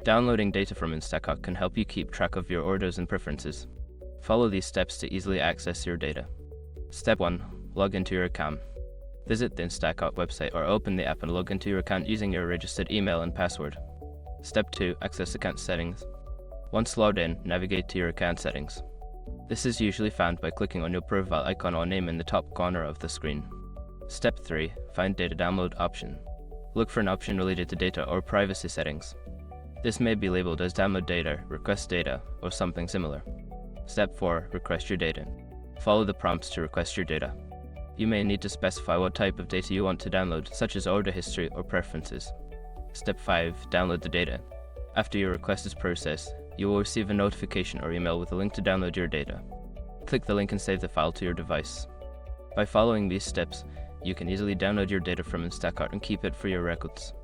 Downloading data from Instacart can help you keep track of your orders and preferences. Follow these steps to easily access your data. Step 1. Log into your account. Visit the Instacart website or open the app and log into your account using your registered email and password. Step 2. Access account settings. Once logged in, navigate to your account settings. This is usually found by clicking on your profile icon or name in the top corner of the screen. Step 3. Find data download option. Look for an option related to data or privacy settings. This may be labeled as download data, request data, or something similar. Step 4. Request your data. Follow the prompts to request your data. You may need to specify what type of data you want to download, such as order history or preferences. Step 5. Download the data. After your request is processed, you will receive a notification or email with a link to download your data. Click the link and save the file to your device. By following these steps, you can easily download your data from Instacart and keep it for your records.